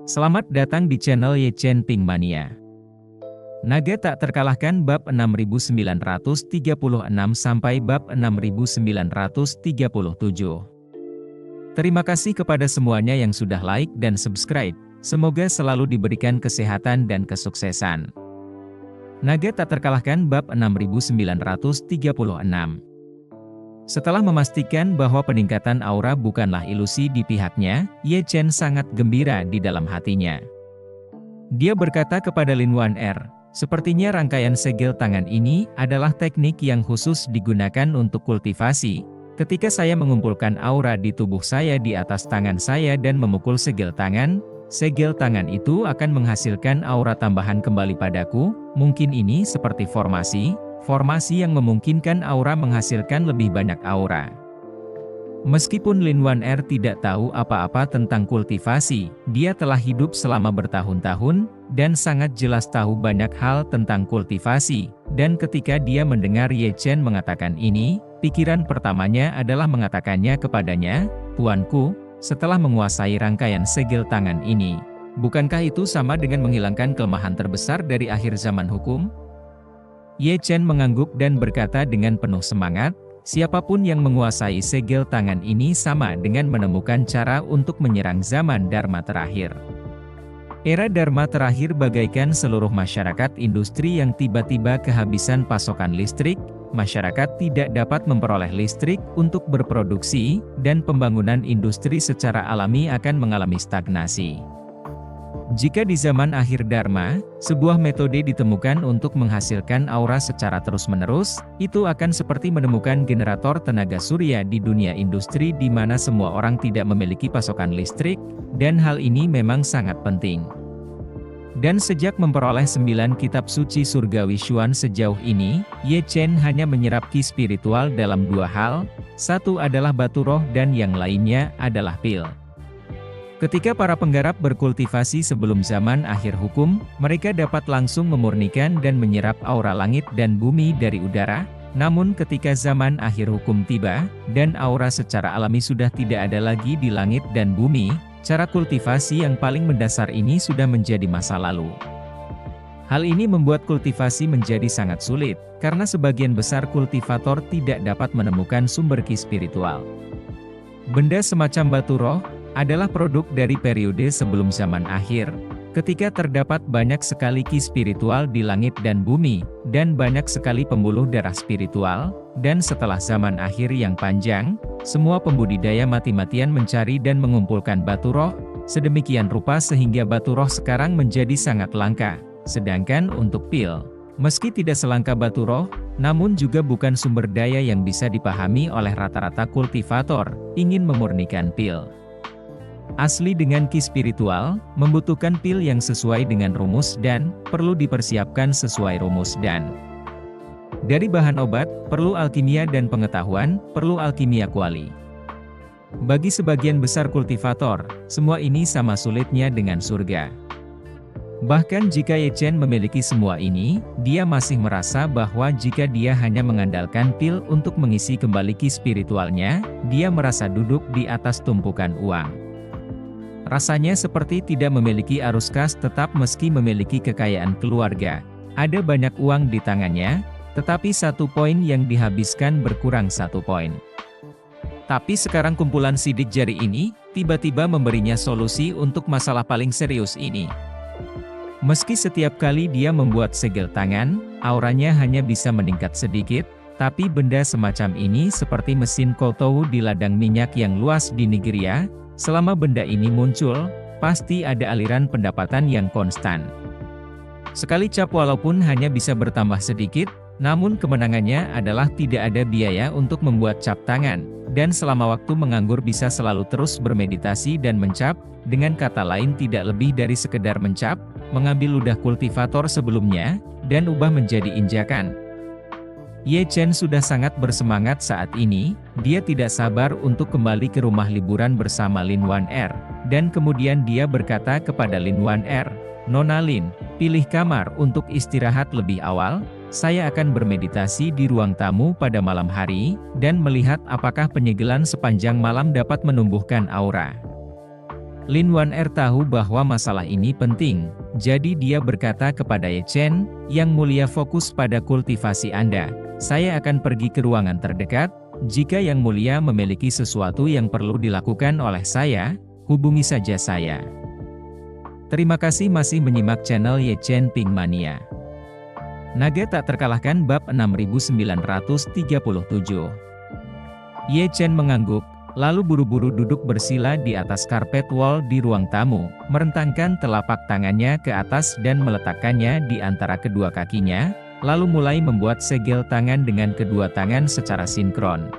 Selamat datang di channel Ye Chen Ping Mania. Naga tak terkalahkan bab 6936 sampai bab 6937. Terima kasih kepada semuanya yang sudah like dan subscribe. Semoga selalu diberikan kesehatan dan kesuksesan. Naga tak terkalahkan bab 6936. Setelah memastikan bahwa peningkatan aura bukanlah ilusi di pihaknya, Ye Chen sangat gembira di dalam hatinya. Dia berkata kepada Lin Wan Er, sepertinya rangkaian segel tangan ini adalah teknik yang khusus digunakan untuk kultivasi. Ketika saya mengumpulkan aura di tubuh saya di atas tangan saya dan memukul segel tangan itu akan menghasilkan aura tambahan kembali padaku. Mungkin ini seperti formasi yang memungkinkan aura menghasilkan lebih banyak aura. Meskipun Lin Wan Er tidak tahu apa-apa tentang kultivasi, dia telah hidup selama bertahun-tahun, dan sangat jelas tahu banyak hal tentang kultivasi, dan ketika dia mendengar Ye Chen mengatakan ini, pikiran pertamanya adalah mengatakannya kepadanya, "Tuanku, setelah menguasai rangkaian segel tangan ini, bukankah itu sama dengan menghilangkan kelemahan terbesar dari akhir zaman hukum?" Ye Chen mengangguk dan berkata dengan penuh semangat, siapapun yang menguasai segel tangan ini sama dengan menemukan cara untuk menyerang zaman Dharma terakhir. Era Dharma terakhir bagaikan seluruh masyarakat industri yang tiba-tiba kehabisan pasokan listrik, masyarakat tidak dapat memperoleh listrik untuk berproduksi, dan pembangunan industri secara alami akan mengalami stagnasi. Jika di zaman akhir Dharma, sebuah metode ditemukan untuk menghasilkan aura secara terus-menerus, itu akan seperti menemukan generator tenaga surya di dunia industri di mana semua orang tidak memiliki pasokan listrik, dan hal ini memang sangat penting. Dan sejak memperoleh 9 kitab suci surgawi Xuan sejauh ini, Ye Chen hanya menyerap ki spiritual dalam 2 hal, satu adalah batu roh dan yang lainnya adalah pil. Ketika para penggarap berkultivasi sebelum zaman akhir hukum, mereka dapat langsung memurnikan dan menyerap aura langit dan bumi dari udara. Namun ketika zaman akhir hukum tiba, dan aura secara alami sudah tidak ada lagi di langit dan bumi, cara kultivasi yang paling mendasar ini sudah menjadi masa lalu. Hal ini membuat kultivasi menjadi sangat sulit, karena sebagian besar kultivator tidak dapat menemukan sumber ki spiritual. Benda semacam batu roh adalah produk dari periode sebelum zaman akhir, ketika terdapat banyak sekali ki spiritual di langit dan bumi, dan banyak sekali pembuluh darah spiritual, dan setelah zaman akhir yang panjang, semua pembudidaya mati-matian mencari dan mengumpulkan batu roh, sedemikian rupa sehingga batu roh sekarang menjadi sangat langka, sedangkan untuk pil, meski tidak selangka batu roh, namun juga bukan sumber daya yang bisa dipahami oleh rata-rata kultivator, ingin memurnikan pil asli dengan ki spiritual, membutuhkan pil yang sesuai dengan rumus dan perlu dipersiapkan sesuai rumus dan dari bahan obat, perlu alkimia dan pengetahuan, perlu alkimia kuali. Bagi sebagian besar kultivator, semua ini sama sulitnya dengan surga. Bahkan jika Ye Chen memiliki semua ini, dia masih merasa bahwa jika dia hanya mengandalkan pil untuk mengisi kembali ki spiritualnya, dia merasa duduk di atas tumpukan uang. Rasanya seperti tidak memiliki arus kas tetap meski memiliki kekayaan keluarga. Ada banyak uang di tangannya, tetapi 1 poin yang dihabiskan berkurang 1 poin. Tapi sekarang kumpulan sidik jari ini, tiba-tiba memberinya solusi untuk masalah paling serius ini. Meski setiap kali dia membuat segel tangan, auranya hanya bisa meningkat sedikit, tapi benda semacam ini seperti mesin Koutou di ladang minyak yang luas di Nigeria. Selama benda ini muncul, pasti ada aliran pendapatan yang konstan. Sekali cap walaupun hanya bisa bertambah sedikit, namun kemenangannya adalah tidak ada biaya untuk membuat cap tangan, dan selama waktu menganggur bisa selalu terus bermeditasi dan mencap, dengan kata lain tidak lebih dari sekedar mencap, mengambil ludah kultivator sebelumnya, dan ubah menjadi injakan. Ye Chen sudah sangat bersemangat saat ini, dia tidak sabar untuk kembali ke rumah liburan bersama Lin Wan Er, dan kemudian dia berkata kepada Lin Wan Er, "Nona Lin, pilih kamar untuk istirahat lebih awal, saya akan bermeditasi di ruang tamu pada malam hari, dan melihat apakah penyegelan sepanjang malam dapat menumbuhkan aura." Lin Wan-er tahu bahwa masalah ini penting, jadi dia berkata kepada Ye Chen, "Yang mulia fokus pada kultivasi Anda. Saya akan pergi ke ruangan terdekat. Jika Yang mulia memiliki sesuatu yang perlu dilakukan oleh saya, hubungi saja saya." Terima kasih masih menyimak channel Ye Chen Ping Mania. Naga tak terkalahkan bab 6937. Ye Chen mengangguk, lalu buru-buru duduk bersila di atas karpet wall di ruang tamu, merentangkan telapak tangannya ke atas dan meletakkannya di antara kedua kakinya, lalu mulai membuat segel tangan dengan kedua tangan secara sinkron.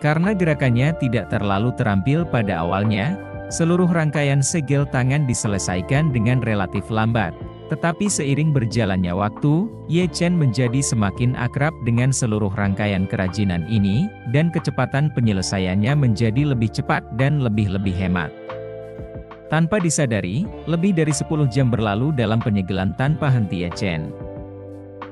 Karena gerakannya tidak terlalu terampil pada awalnya, seluruh rangkaian segel tangan diselesaikan dengan relatif lambat. Tetapi seiring berjalannya waktu, Ye Chen menjadi semakin akrab dengan seluruh rangkaian kerajinan ini, dan kecepatan penyelesaiannya menjadi lebih cepat dan lebih hemat. Tanpa disadari, lebih dari 10 jam berlalu dalam penyegelan tanpa henti Ye Chen.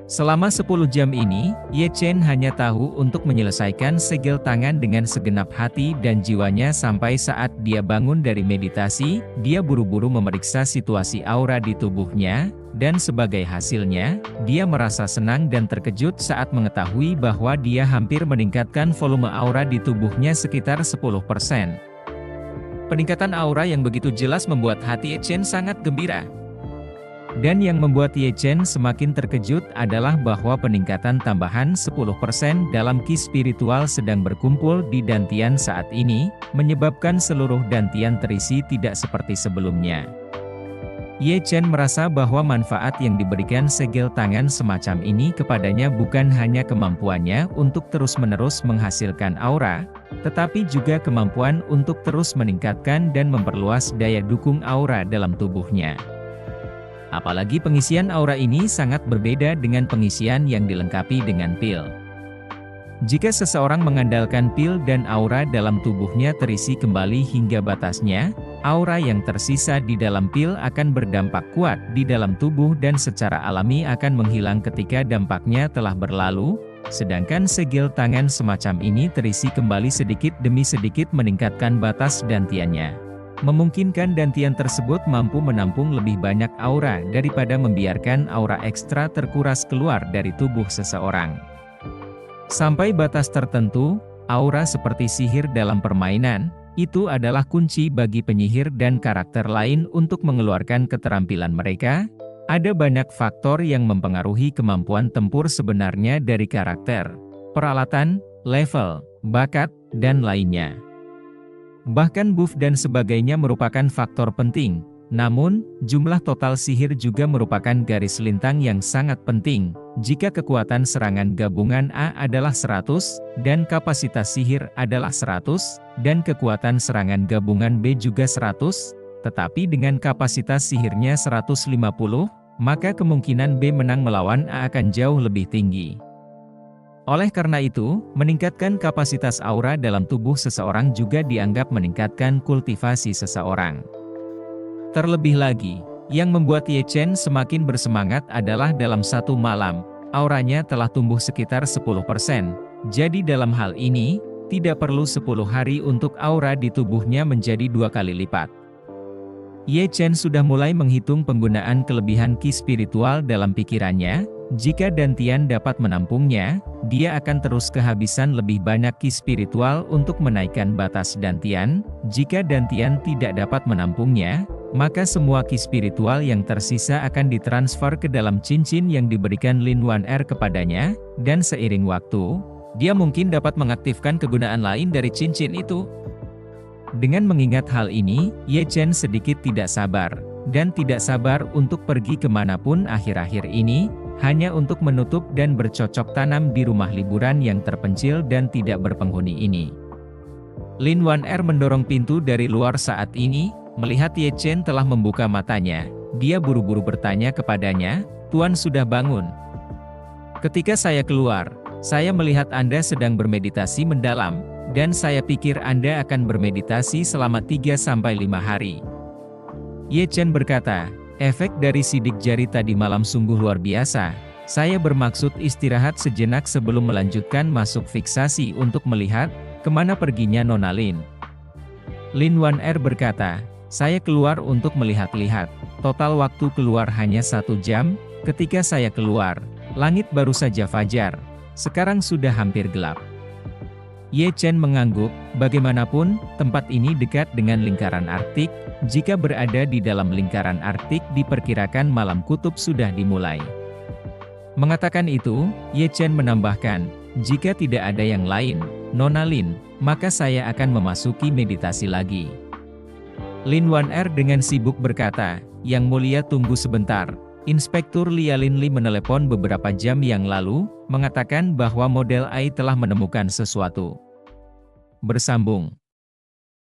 Selama 10 jam ini, Ye Chen hanya tahu untuk menyelesaikan segel tangan dengan segenap hati dan jiwanya sampai saat dia bangun dari meditasi, dia buru-buru memeriksa situasi aura di tubuhnya, dan sebagai hasilnya, dia merasa senang dan terkejut saat mengetahui bahwa dia hampir meningkatkan volume aura di tubuhnya sekitar 10%. Peningkatan aura yang begitu jelas membuat hati Ye Chen sangat gembira. Dan yang membuat Ye Chen semakin terkejut adalah bahwa peningkatan tambahan 10% dalam ki spiritual sedang berkumpul di dantian saat ini, menyebabkan seluruh dantian terisi tidak seperti sebelumnya. Ye Chen merasa bahwa manfaat yang diberikan segel tangan semacam ini kepadanya bukan hanya kemampuannya untuk terus-menerus menghasilkan aura, tetapi juga kemampuan untuk terus meningkatkan dan memperluas daya dukung aura dalam tubuhnya. Apalagi pengisian aura ini sangat berbeda dengan pengisian yang dilengkapi dengan pil. Jika seseorang mengandalkan pil dan aura dalam tubuhnya terisi kembali hingga batasnya, aura yang tersisa di dalam pil akan berdampak kuat di dalam tubuh dan secara alami akan menghilang ketika dampaknya telah berlalu, sedangkan segel tangan semacam ini terisi kembali sedikit demi sedikit meningkatkan batas dantiannya. Memungkinkan dantian tersebut mampu menampung lebih banyak aura daripada membiarkan aura ekstra terkuras keluar dari tubuh seseorang. Sampai batas tertentu, aura seperti sihir dalam permainan, itu adalah kunci bagi penyihir dan karakter lain untuk mengeluarkan keterampilan mereka. Ada banyak faktor yang mempengaruhi kemampuan tempur sebenarnya dari karakter, peralatan, level, bakat, dan lainnya. Bahkan buff dan sebagainya merupakan faktor penting, namun, jumlah total sihir juga merupakan garis lintang yang sangat penting. Jika kekuatan serangan gabungan A adalah 100, dan kapasitas sihir adalah 100, dan kekuatan serangan gabungan B juga 100, tetapi dengan kapasitas sihirnya 150, maka kemungkinan B menang melawan A akan jauh lebih tinggi. Oleh karena itu, meningkatkan kapasitas aura dalam tubuh seseorang juga dianggap meningkatkan kultivasi seseorang. Terlebih lagi, yang membuat Ye Chen semakin bersemangat adalah dalam satu malam, auranya telah tumbuh sekitar 10%. Jadi dalam hal ini, tidak perlu 10 hari untuk aura di tubuhnya menjadi 2 kali lipat. Ye Chen sudah mulai menghitung penggunaan kelebihan ki spiritual dalam pikirannya. Jika dantian dapat menampungnya, dia akan terus kehabisan lebih banyak ki spiritual untuk menaikkan batas dantian. Jika dantian tidak dapat menampungnya, maka semua ki spiritual yang tersisa akan ditransfer ke dalam cincin yang diberikan Lin Wan-er kepadanya, dan seiring waktu, dia mungkin dapat mengaktifkan kegunaan lain dari cincin itu. Dengan mengingat hal ini, Ye Chen sedikit tidak sabar, dan tidak sabar untuk pergi kemanapun akhir-akhir ini, hanya untuk menutup dan bercocok tanam di rumah liburan yang terpencil dan tidak berpenghuni ini. Lin Wan-er mendorong pintu dari luar saat ini, melihat Ye Chen telah membuka matanya, dia buru-buru bertanya kepadanya, "Tuan sudah bangun?" "Ketika saya keluar, saya melihat Anda sedang bermeditasi mendalam, dan saya pikir Anda akan bermeditasi selama 3-5 hari." Ye Chen berkata, "Efek dari sidik jari tadi malam sungguh luar biasa. Saya bermaksud istirahat sejenak sebelum melanjutkan masuk fiksasi untuk melihat, kemana perginya Nona Lin." Lin Wan-er berkata, Saya keluar untuk melihat-lihat. Total waktu keluar hanya 1 jam. Ketika saya keluar, langit baru saja fajar. Sekarang sudah hampir gelap. Ye Chen mengangguk, bagaimanapun, tempat ini dekat dengan lingkaran Arktik. Jika berada di dalam lingkaran Arktik diperkirakan malam kutub sudah dimulai. Mengatakan itu, Ye Chen menambahkan, jika tidak ada yang lain, Nona Lin, maka saya akan memasuki meditasi lagi. Lin Wan'er dengan sibuk berkata, Yang Mulia tunggu sebentar. Inspektur Lia Linli menelepon beberapa jam yang lalu, mengatakan bahwa model AI telah menemukan sesuatu. Bersambung.